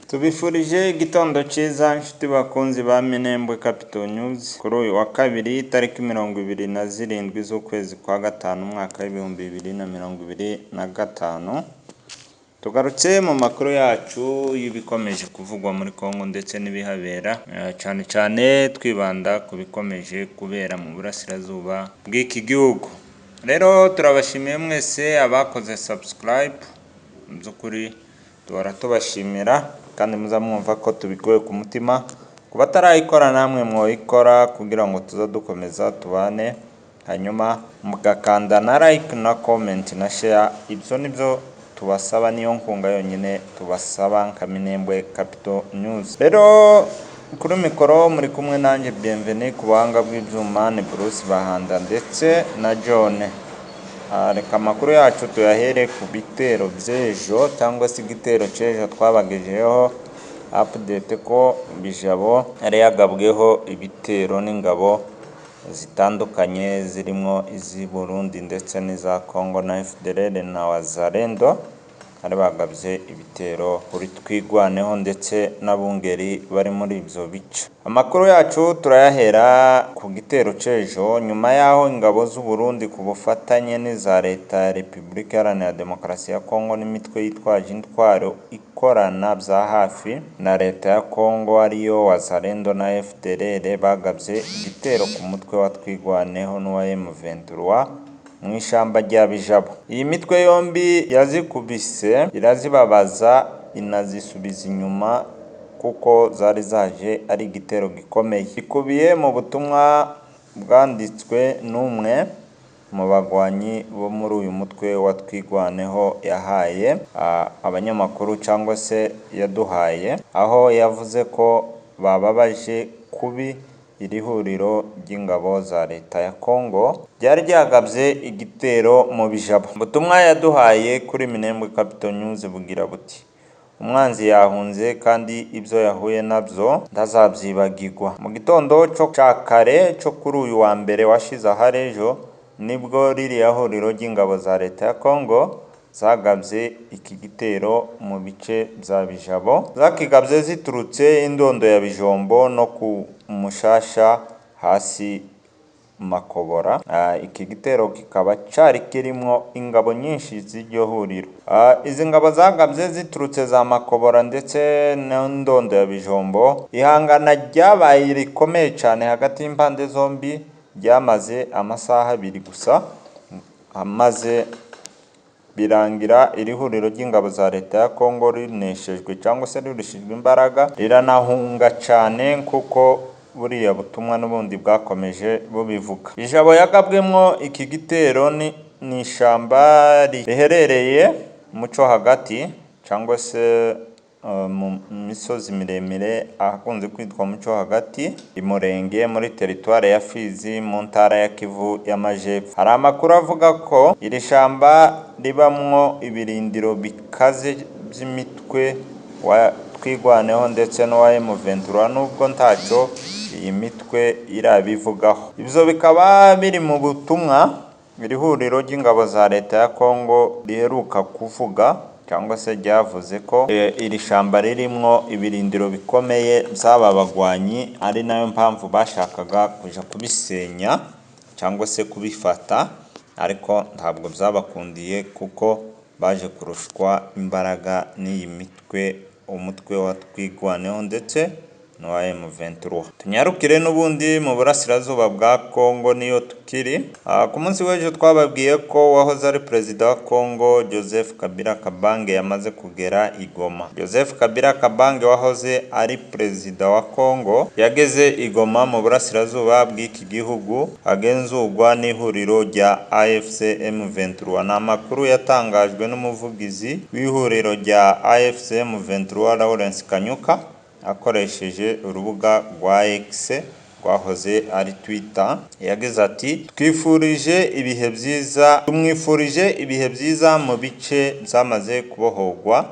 Tubifurije igitondo cyiza inshuti bakunzi ba Minembwe Capital News kuri uyu wa kabiri tariki 27 z'ukwezi kwa gatanu umwaka w'2025. Tugarutse mu makuru yacu y'ibikomeje kuvugwa muri Kongo ndetse n'ibihabera, cyane cyane twibanda ku bikomeje kubera mu burasirazuba bw'iki gihugu. Rero turabashimiye mwese abakoze subscribe, mu by'ukuri duhora tubashimira kandi muzamwumva ko tubikuye ku mutima. Ku batarayikora namwe mwoyikora kugira ngo tuza dukomeza tubane, hanyuma mugakanda na like na comment na share. Ibyo nibyo tubasaba, niyo nkunga yonyine tubasaba nka Minembwe Capital News. Rero kuri mikoro muri kumwe nanjye Bienvenue, ku buhanga bw'ibyuma ni Bruce Bahanda ndetse na John. Reka amakuru yacu tuyahere ku bitero by'ejo cyangwa se igitero cy'ejo twabagejejeho update ko Bijabo yari yagabweho ibitero n'ingabo zitandukanye zirimo iz'i Burundi ndetse n'iza Kongo na FDLR na Wazalendo. Hari bagabye ibitero kuri Twigwaneho ndetse n'abungeri bari muri ibyo bice. Amakuru yacu turayahera ku gitero cy'ejo nyuma y'aho ingabo z'u Burundi ku bufatanye n'iza leta ya Repubulika Iharanira Demokarasi ya Kongo n'imitwe yitwaje intwaro ikorana bya hafi na leta ya Kongo ariyo Wazalendo na FDLR bagabye igitero ku mutwe wa Twigwaneho n'uwa M23 mu ishyamba rya Bijabo. Iyi mitwe yombi yazikubise irazibabaza inazisubiza inyuma kuko zari zaje ari igitero gikomeye. Bikubiye mu butumwa bwanditswe n'umwe mu bagwanyi bo muri uyu mutwe wa Twigwaneho yahaye abanyamakuru cyangwa se yaduhaye, aho yavuze ko bababaje kubi iri huriro ry'ingabo za leta ya Kongo ryari ryagabye igitero mu Bijabo. Ubutumwa yaduhaye kuri Minembwe Capital News bugira buti: umwanzi yahunze kandi ibyo yahuye nabyo ntazabyibagirwa. Mu gitondo cyo kare cyo kuri uyu wa mbere washize ahari ejo nibwo ririya huriro ry'ingabo za leta ya Kongo zagabye iki gitero mu bice bya Bijabo. Zakigabye ziturutse indondo ya Bijombo no ku Mushasha hasi Makobora. Iki gitero kikaba cyari kirimo ingabo nyinshi z'iryo huriro. Izi ngabo zagabye ziturutse za Makobora ndetse n'indondo ya Bijombo. Ihangana ryabaye rikomeye cyane hagati y'impande zombi, ryamaze amasaha 2 gusa, maze birangira iri huriro ry'ingabo za leta ya Kongo rineshejwe cyangwa se ririshijwe imbaraga, riranahunga cyane kuko buriya butumwa n'ubundi bwakomeje bubivuga. Bijabo yagabwemo iki gitero ni ishyamba riherereye mu cyo hagati cyangwa se mu misozi miremire ahakunze kwitwa mu cyo hagati Imurenge muri teritwari ya Fizi mu ntara ya Kivu y'Amajepfo. Hari amakuru avuga ko iri shyamba ribamwo ibirindiro bikaze by'imitwe wa Twigwaneho ndetse n'uwa M23 nubwo ntacyo iyi mitwe irabivugaho. Ibyo bikaba biri mu butumwa iri huriro ry'ingabo za leta ya Kongo riheruka kuvuga cyangwa se ryavuze ko iri shyamba ririmo ibirindiro bikomeye by'aba bagwanyi, ari nayo mpamvu bashakaga kuja kubisenya cyangwa se kubifata, ariko ntabwo byabakundiye kuko baje kurushwa imbaraga n'iyi mitwe, umutwe wa Twigwaneho ndetse n'uwa M23. Tunyarukire n'ubundi mu burasirazuba bwa Kongo niyo tukiri. Ku munsi w'ejo twababwiye ko wahoze ari perezida wa Kongo Joseph Kabila Kabange yamaze kugera i Goma. Joseph Kabila Kabange wahoze ari perezida wa Kongo yageze i Goma mu burasirazuba bw'iki gihugu agenzurwa n'ihuriro rya AFC M23. Ni amakuru yatangajwe n'umuvugizi w'ihuriro rya AFC M23 Lawrence Kanyuka akoresheje urubuga rwa X rwahoze ari Twitter. Yagize ati: tumwifurije ibihe byiza mu bice byamaze kubohorwa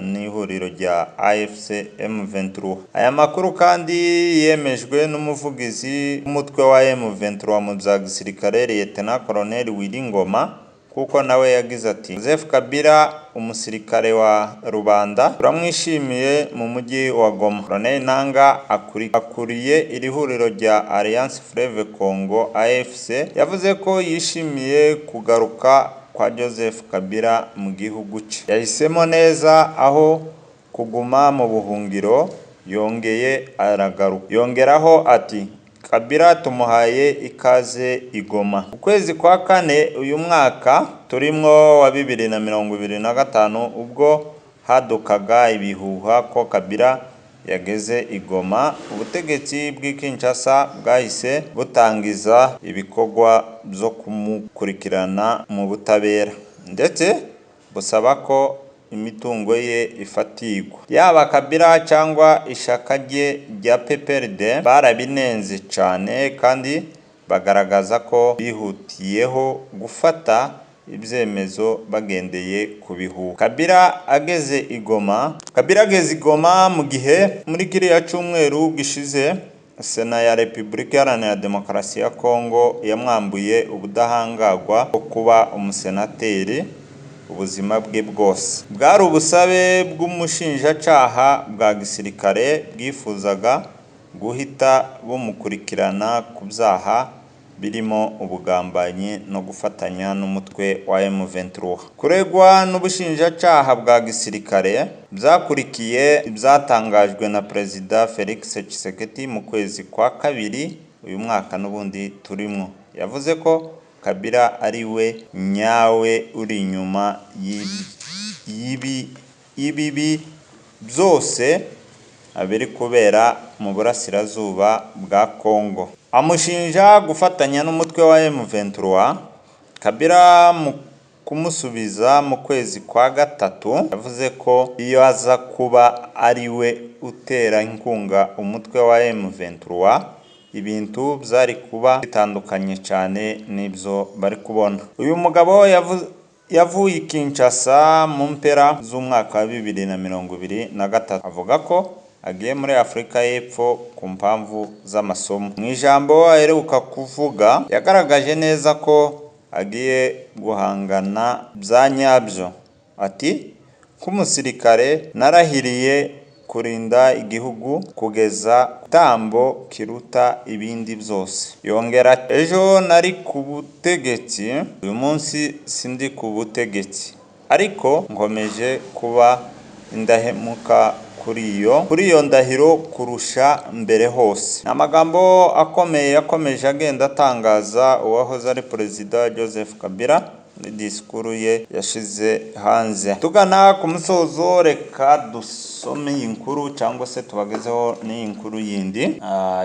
n'ihuriro rya AFC M23. Aya makuru kandi yemejwe n'umuvugizi w'umutwe wa M23 mu bya gisirikare Lieutenant Colonel Willy Ngoma kuko nawe yagize ati Joseph Kabila umusirikare wa rubanda turamwishimiye mu mujyi wa Goma. Colonel Nanga akuriye iri huriro rya Alliance Fleuve Congo AFC yavuze ko yishimiye kugaruka kwa Joseph Kabila mu gihugu cye. Yahisemo neza aho kuguma mu buhungiro, yongeye aragaruka. Yongeraho ati Kabila tumuhaye ikaze i Goma. Ukwezi kwa kane uyu mwaka turimwo wa 2025 ubwo hadukaga ibihuha ko Kabila yageze i Goma, ubutegetsi bw'i Kinshasa bwahise butangiza ibikorwa byo kumukurikirana mu butabera ndetse busaba ko imitungo ye ifatirwa. Yaba Kabila cyangwa ishaka rye rya PPRD barabinenze cyane kandi bagaragaza ko bihutiyeho gufata ibyemezo bagendeye ku bihuha. Kabila ageze i Goma mu gihe muri kiriya cyumweru gishize Sena ya Repubulika Iharanira Demokarasi ya Kongo yamwambuye ubudahangarwa bwo kuba umusenateri ubuzima bwe bwose. Bwari ubusabe bw'umushinjacaha bwa gisirikare bwifuzaga guhita bumukurikirana ku byaha birimo ubugambanyi no gufatanya n'umutwe wa M23. Kuregwa n'ubushinjacaha bwa gisirikare byakurikiye ibyatangajwe na Perezida Felix Tshisekedi mu kwezi kwa kabiri uyu mwaka n'ubundi turimo. Yavuze ko Kabila ari we nyawe uri inyuma y'ibibi byose biri kubera mu burasirazuba bwa Kongo. Amushinja gufatanya n'umutwe wa M23. Kabila mu kumusubiza mu kwezi kwa gatatu yavuze ko iyo aza kuba ari we utera inkunga umutwe wa M23 ibintu byari kuba bitandukanye cyane n'ibyo bari kubona. Uyu mugabo yavuye i Kinshasa mu mpera z'umwaka wa 2023 avuga ko agiye muri Afurika y'Epfo ku mpamvu z'amasomo. Mu ijambo aheruka kuvuga yagaragaje neza ko agiye guhangana bya nyabyo. Ati nk'umusirikare narahiriye kurinda igihugu kugeza tambo kiruta ibindi byose. Yongera ejo nari ku butegetsi, uyu munsi sindi ku butegetsi, ariko nkomeje kuba indahemuka kuri iyo ndahiro kurusha mbere hose. Amagambo akomeye yakomeje agenda atangaza uwahoze ari Perezida Joseph Kabila muri disikuru ye yashize hanze. Tugana ku musozo reka dusome inkuru cyangwa se tubagezeho n'inkuru yindi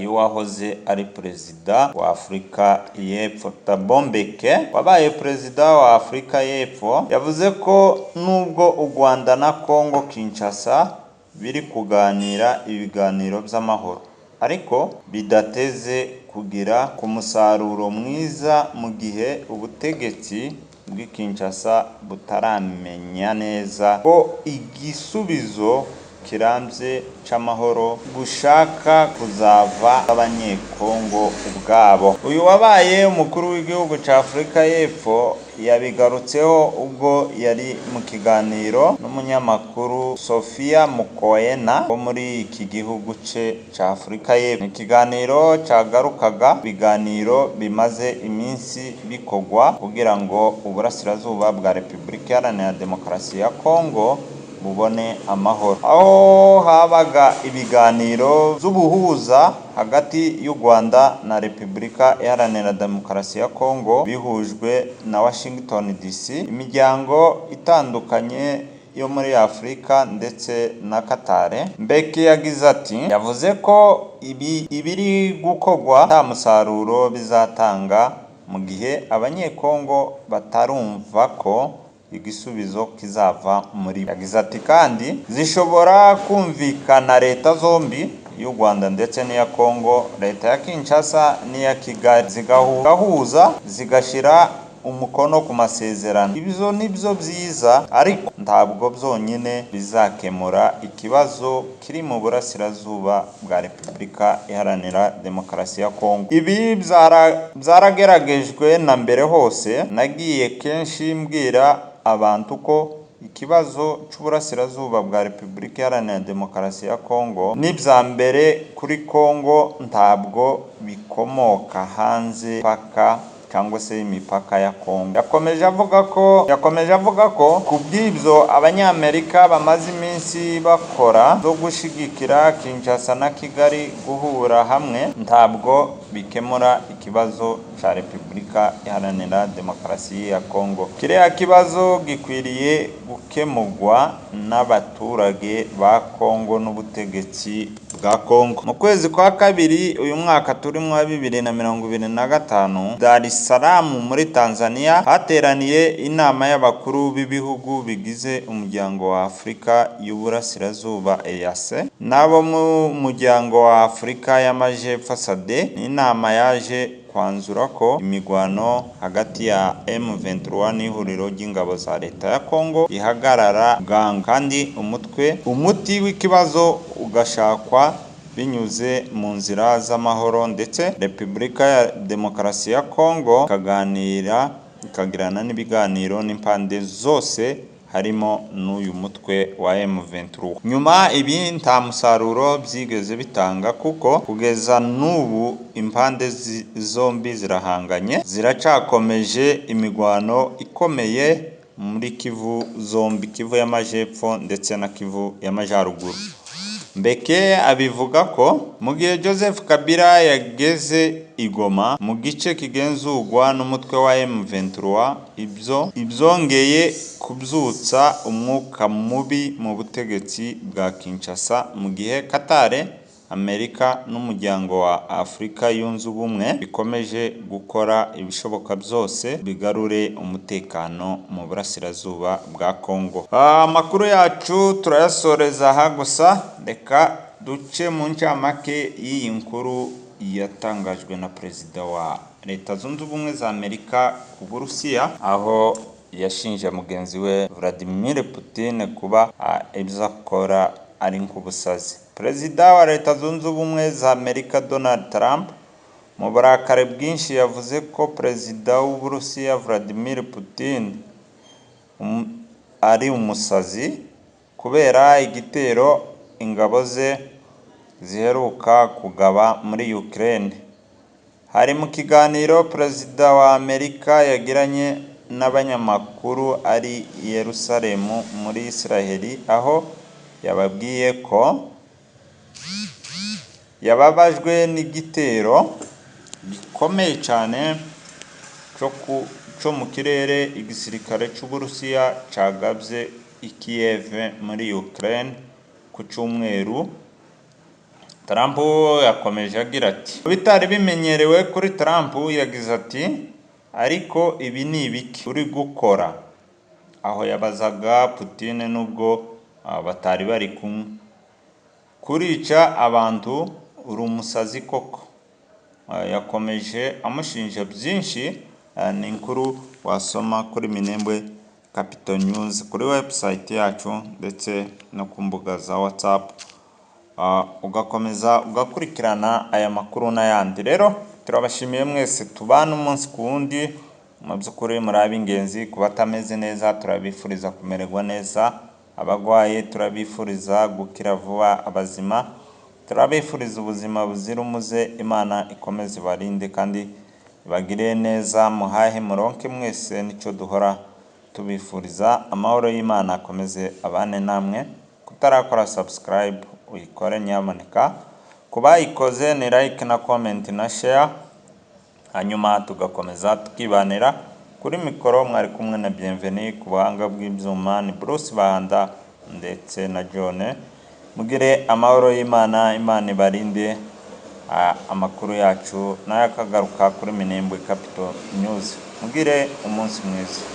y'uwahoze ari Perezida wa Afurika y'Epfo Thabo Mbeki. Wabaye Perezida wa Afurika y'Epfo yavuze ko nubwo u Rwanda na Kongo Kinshasa biri kuganira ibiganiro by'amahoro ariko bidateze kugira ku musaruro mwiza mu gihe ubutegetsi bw'i Kinshasa butaramenya neza ko igisubizo kirambye c'amahoro gushaka kuzava abanyekongo ubwabo. Uyu wabaye umukuru w'igihugu ca Afurika y'Epfo yabigarutseho ubwo yari mu kiganiro n'umunyamakuru Sofia Mukoena wo muri iki gihugu ca Afurika y'Epfo. Ikiganiro cagarukaga biganiro bimaze iminsi bikogwa kugira ngo uburasirazuba bwa Repubulika Iharanira Demokarasi ya Kongo bubone amahoro, aho habaga ibiganiro z'ubuhuza hagati y'u Rwanda na Repubulika Iharanira Demokarasi ya Kongo bihujwe na Washington DC, imiryango itandukanye yo muri Afurika ndetse na Qatar. Mbeki yagize ati yavuze ko ibiri gukogwa nta musaruro bizatanga mu gihe abanyekongo batarumva ko igisubizo kizava muri. Yagize ati kandi zishobora kumvikana leta zombi y'u Rwanda ndetse n'iya Kongo, leta ya Kinshasa n'iya Kigali zigahuza zigashira umukono ku masezerano. Ibyo nibyo byiza, ariko ntabwo byonyine bizakemura ikibazo kiri mu burasirazuba bwa Repubulika Iharanira Demokarasi ya Kongo. Ibi byarageragejwe na mbere hose. Nagiye kenshi mbwira abantu ko ikibazo cy'uburasirazuba bwa Repubulika Iharanira Demokarasi ya Kongo n'ibya mbere kuri Kongo ntabwo bikomoka hanze paka cyangwa se imipaka ya Kongo. Yakomeje avuga ko ku bw'ibyo Abanyamerika bamaze iminsi bakora zo gushigikira Kinshasa na Kigali guhura hamwe ntabwo bikemura ikibazo cya Repubulika Iharanira Demokarasi ya Kongo. Kiriya kibazo gikwiriye gukemurwa n'abaturage ba Kongo n'ubutegetsi bwa Kongo. Mu kwezi kwa kabiri uyu mwaka turimo wa 2025, Dar es Salaam muri Tanzania hateraniye inama y'abakuru b'ibihugu bigize umuryango wa Afurika y'Uburasirazuba EAC n'abo mu muryango wa Afurika y'Amajepfo SADC. Inama yaje kwanzura ko imigwano hagati ya M23 n'ihuriro ry'ingabo za leta ya Kongo ihagarara bwangu, kandi umuti w'ikibazo ugashakwa binyuze mu nzira z'amahoro, ndetse Repubulika ya Demokarasi ya Kongo ikagirana n'ibiganiro n'impande zose harimo n'uyu mutwe wa M23. Nyuma ibi nta musaruro byigeze bitanga, kuko kugeza n'ubu impande zombi zirahanganye, ziracakomeje imigwano ikomeye muri Kivu zombi, Kivu y'Amajepfo ndetse na Kivu y'Amajyaruguru. Mbeke abivuga ko mu gihe Joseph Kabila yageze i Goma mu gice kigenzurwa n'umutwe wa M23, ibyongeye kubyutsa umwuka mubi mu butegetsi bwa Kinshasa, mu gihe Qatar, Amerika n'umuryango wa Afurika yunze ubumwe bikomeje gukora ibishoboka byose bigarure umutekano mu burasirazuba bwa Kongo. Amakuru yacu turayasoreza aha gusa, reka duce mu ncamake y'iyi nkuru yatangajwe na Perezida wa Leta Zunze Ubumwe za Amerika ku Burusiya, aho yashinje mugenzi we Vladimir Putin kuba ibyo akora ari nk'ubusazi. Perezida wa Leta Zunze Ubumwe za Amerika Donald Trump mu burakari bwinshi yavuze ko Perezida w'Uburusiya Vladimir Putin ari umusazi kubera igitero ingabo ze ziheruka kugaba muri Ukraine. Hari mu kiganiro Perezida wa Amerika yagiranye n'abanyamakuru ari i Yerusalemu muri Israeli, aho yababwiye ko yababajwe n'igitero gikomeye cyane cyo mu kirere igisirikare cy'Uburusiya cagabye i Kiev muri Ukraine ku cyumweru. Trump yakomeje agira ati, bitari bimenyerewe kuri Trump, yagize ati, ariko ibi ni ibiki uri gukora? Aho yabazaga Putin nubwo batari bari kumwe. Kurica abantu uri umusazi koko. Yakomeje amushinja byinshi. Ni inkuru wasoma kuri Minembwe Capital News kuri website yacu ndetse no ku mbuga za WhatsApp, ugakomeza ugakurikirana aya makuru n'ayandi. Rero turabashimiye mwese tubana umunsi ku wundi, mu by'ukuri muri ab'ingenzi. Ku batameze neza turabifuriza kumererwa neza, abagwaye turabifuriza gukira vuba, abazima turabifuriza ubuzima buzira umuze. Imana ikomeze barinde kandi bagire neza, muhahe muronke mwese, nicyo duhora tubifuriza. Amahoro y'Imana akomeze abane namwe. Kutarakora subscribe uyikore nyamuneka, kubayikoze ni like na comment na share, hanyuma tugakomeza tukibanira. Kuri mikoro mwari kumwe na Bienvenue, ku buhanga bw'ibyuma ni Bruce Bahanda ndetse na John. Mugire amahoro y'Imana, Imana ibarinde. Amakuru yacu n'ayakagaruka kuri Minembwe Capital News. Mugire umunsi mwiza.